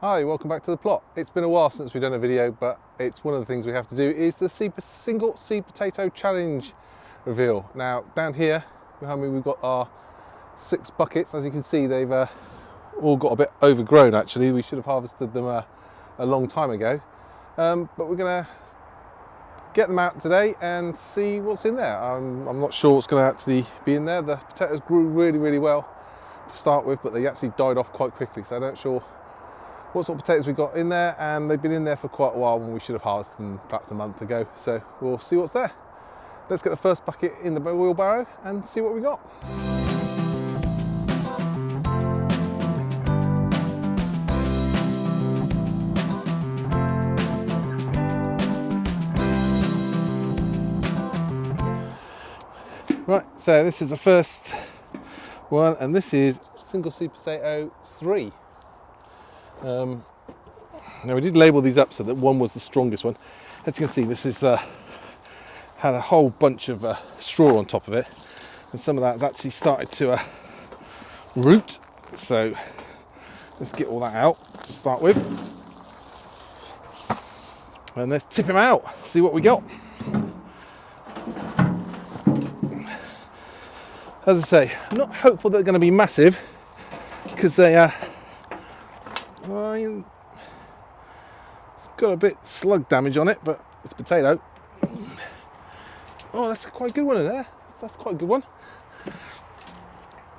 Hi, welcome back to the plot. It's been a while since we've done a video, but it's one of the things we have to do is the single seed potato challenge reveal. Now down here behind me we've got our 6 buckets. As you can see, they've all got a bit overgrown actually. We should have harvested them a long time ago, but we're gonna get them out today and see what's in there. I'm not sure what's going to actually be in there. The potatoes grew really well to start with, but they actually died off quite quickly, so I'm not sure what sort of potatoes we got in there, and they've been in there for quite a while when we should have harvested them perhaps a month ago. So we'll see what's there. Let's get the first bucket in the wheelbarrow and see what we got. Right, so this is the first one, and this is single seed potato 3. Now we did label these up so that one was the strongest one. As you can see, this is had a whole bunch of straw on top of it, and some of that has actually started to root. So let's get all that out to start with, and let's tip him out, see what we got. As I say, I'm not hopeful they're going to be massive because they it's got a bit slug damage on it, but it's a potato. Oh, that's quite a good one in there. That's quite a good one.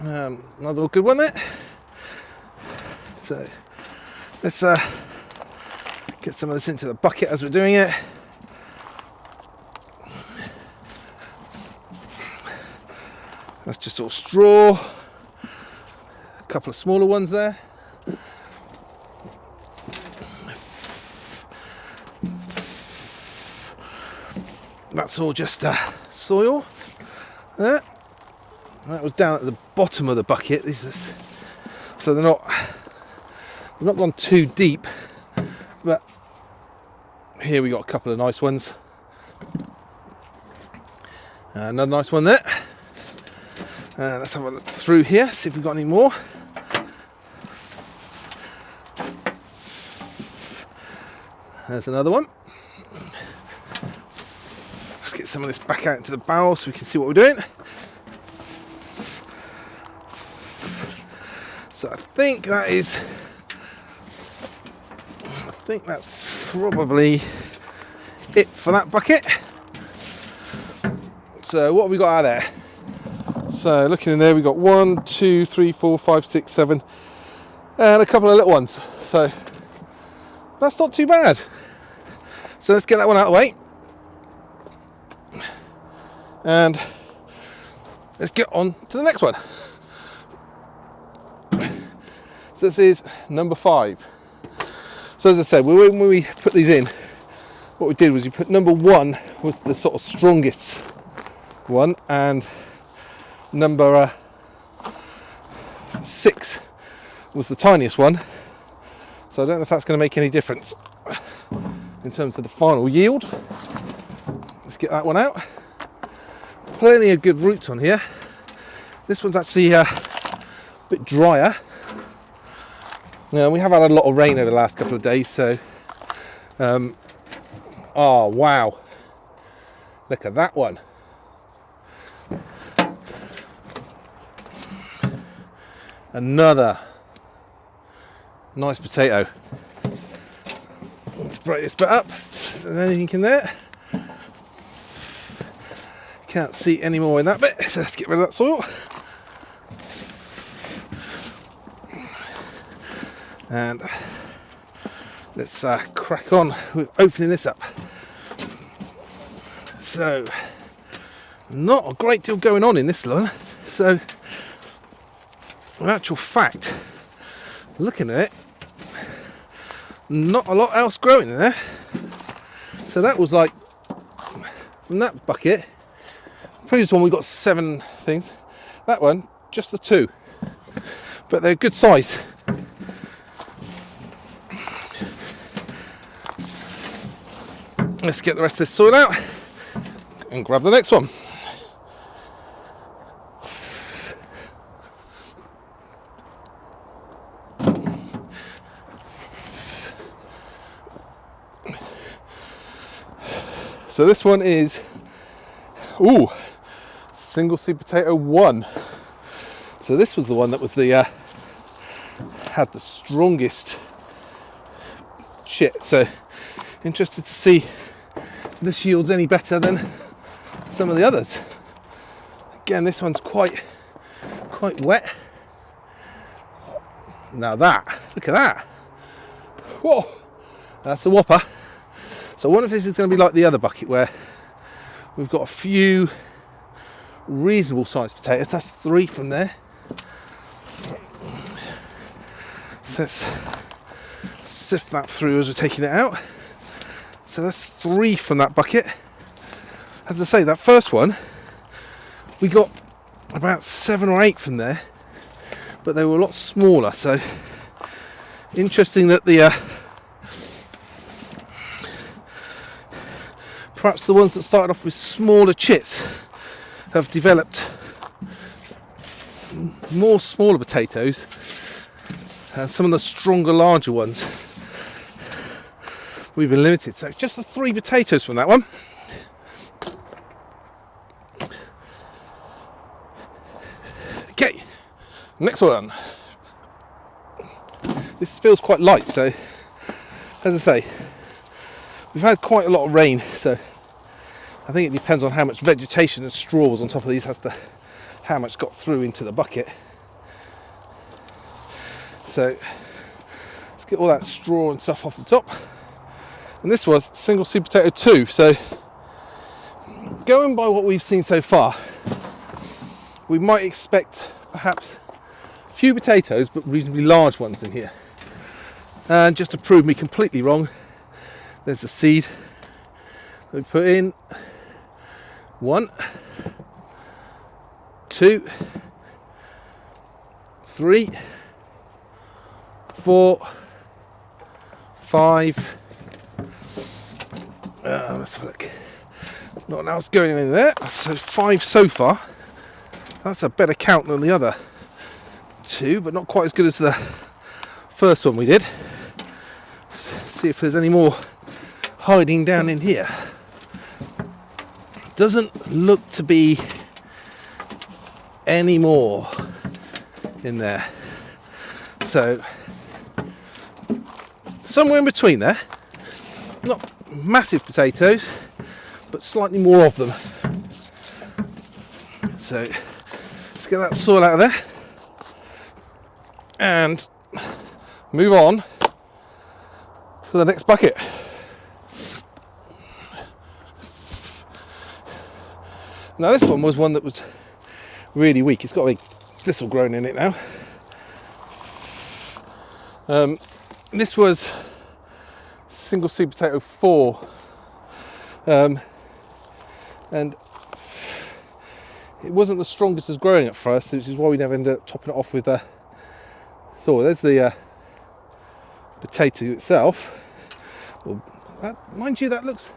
Another good one there. So let's get some of this into the bucket as we're doing it. That's just all straw. A couple of smaller ones there. That's all just soil. There. That was down at the bottom of the bucket. So they've not gone too deep, but here we got a couple of nice ones. Another nice one there. Let's have a look through here, see if we've got any more. There's another one. Let's get some of this back out into the barrel so we can see what we're doing. So I think that's probably it for that bucket. So what have we got out there? So looking in there, we've got 1, 2, 3, 4, 5, 6, 7, and a couple of little ones. So that's not too bad. So let's get that one out of the way. And let's get on to the next one. So this is number 5. So as I said, when we put these in, what we did was we put number 1 was the sort of strongest one, and number 6 was the tiniest one. So I don't know if that's going to make any difference in terms of the final yield. Let's get that one out. Plenty of good roots on here. This one's actually a bit drier. Now, we have had a lot of rain over the last couple of days, so oh wow, look at that one. Another nice potato. Let's break this bit up. There's anything in there? Can't see any more in that bit, so let's get rid of that soil. And let's crack on with opening this up. So, not a great deal going on in this one. So, in actual fact, looking at it, not a lot else growing in there. So that was like, from that bucket, previous one we got 7 things. That one, just the 2. But they're good size. Let's get the rest of this soil out and grab the next one. So this one is, single seed potato 1. So this was the one that was the had the strongest chit. So interested to see if this yields any better than some of the others. Again, this one's quite wet. Now look at that. Whoa, that's a whopper. So I wonder if this is going to be like the other bucket where we've got a few reasonable sized potatoes. That's 3 from there. So let's sift that through as we're taking it out. So that's 3 from that bucket. As I say, that first one, we got about 7 or 8 from there, but they were a lot smaller. So interesting that the perhaps the ones that started off with smaller chits have developed more smaller potatoes, and some of the stronger, larger ones we've been limited. So just the 3 potatoes from that one. Okay, next one. This feels quite light, so as I say, we've had quite a lot of rain, so I think it depends on how much vegetation and straw was on top of these as to how much got through into the bucket. So let's get all that straw and stuff off the top. And this was single seed potato 2. So going by what we've seen so far, we might expect perhaps a few potatoes, but reasonably large ones in here. And just to prove me completely wrong, there's the seed that we put in. 1, 2, 3, 4, 5. Let's have a look. Not else going in there. So 5 so far. That's a better count than the other 2, but not quite as good as the first one we did. Let's see if there's any more hiding down in here. Doesn't look to be any more in there. So somewhere in between there. Not massive potatoes, but slightly more of them. So let's get that soil out of there and move on to the next bucket. Now this one was one that was really weak. It's got a big thistle growing in it now. This was single seed potato 4, and it wasn't the strongest as growing at first, which is why we never ended up topping it off with a. So there's the potato itself. Well, mind you, that looks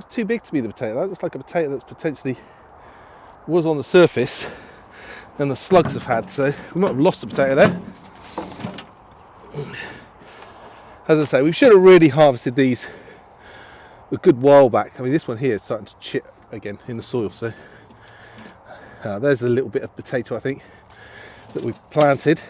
too big to be the potato. That looks like a potato that's potentially was on the surface and the slugs have had, so we might have lost a potato there. As I say, we should have really harvested these a good while back. I mean, this one here is starting to chip again in the soil, so there's a little bit of potato, I think, that we've planted.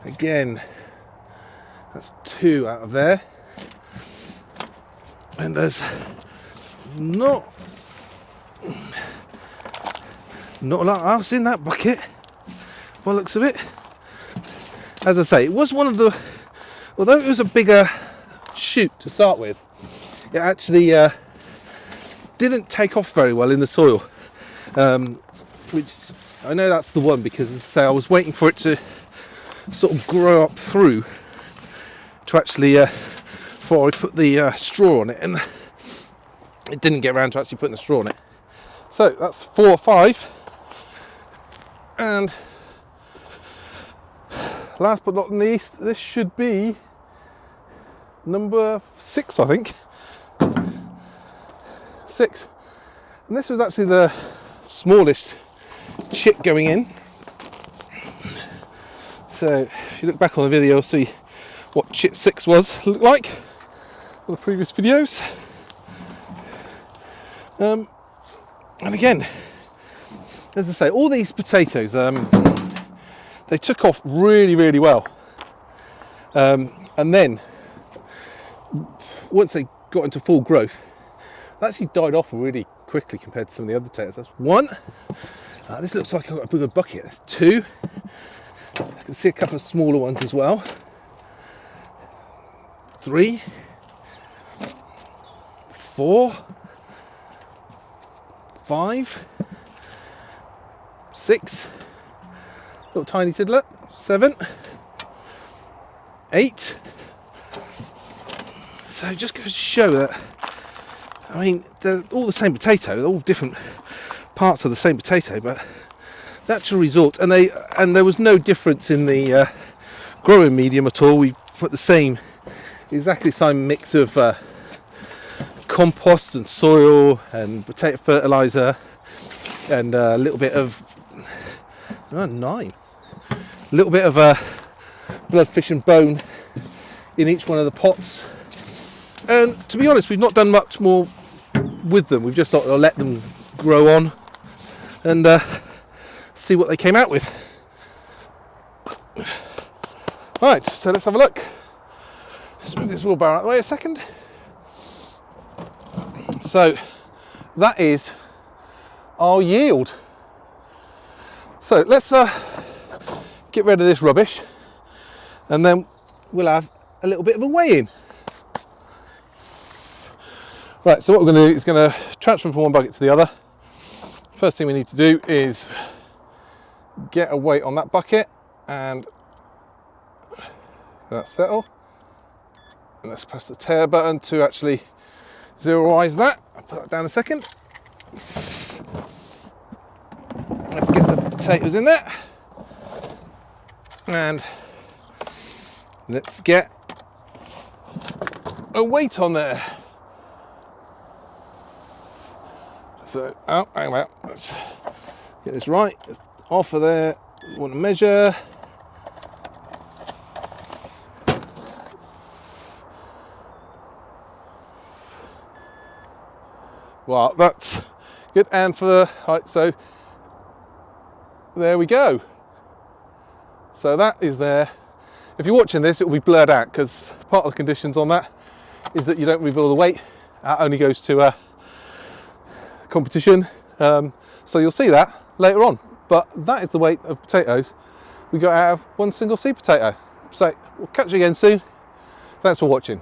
Again, that's 2 out of there. And there's not a lot else in that bucket, by the looks of it. As I say, it was one of the, although it was a bigger shoot to start with, it actually didn't take off very well in the soil, which I know that's the one, because as I say, I was waiting for it to sort of grow up through to actually before I put the straw on it, and it didn't get around to actually putting the straw on it. So that's 4 or 5, and last but not least, this should be number 6, I think. 6, and this was actually the smallest chit going in. So if you look back on the video, you'll see what chit 6 looked like for the previous videos. And again, as I say, all these potatoes, they took off really, really well. And then, once they got into full growth, they actually died off really quickly compared to some of the other potatoes. That's one. This looks like I've got a bigger bucket. That's two. I can see a couple of smaller ones as well. 3, 4, 5, 6, little tiny tiddler, 7, 8. So it just goes to show that, I mean, they're all the same potato, they're all different parts of the same potato, but the actual result, and there was no difference in the growing medium at all. We put exactly the same mix of compost and soil and potato fertilizer and a little bit of a little bit of bloodfish and bone in each one of the pots. And to be honest, we've not done much more with them. We've just thought I'll let them grow on and see what they came out with. Right, so let's have a look. Let's move this wheelbarrow out of the way a second. So that is our yield. So let's get rid of this rubbish, and then we'll have a little bit of a weigh-in. Right, so what we're going to do is going to transfer from one bucket to the other. First thing we need to do is get a weight on that bucket and let that settle. And let's press the tare button to actually zeroise that. I'll put that down a second. Let's get the potatoes in there. And let's get a weight on there. So, oh, hang on, let's get this right. It's off of there. We want to measure. Well, that's good. And right, so there we go. So that is there. If you're watching this, it will be blurred out because part of the conditions on that is that you don't reveal the weight. That only goes to competition. So you'll see that later on. But that is the weight of potatoes we got out of one single seed potato. So we'll catch you again soon. Thanks for watching.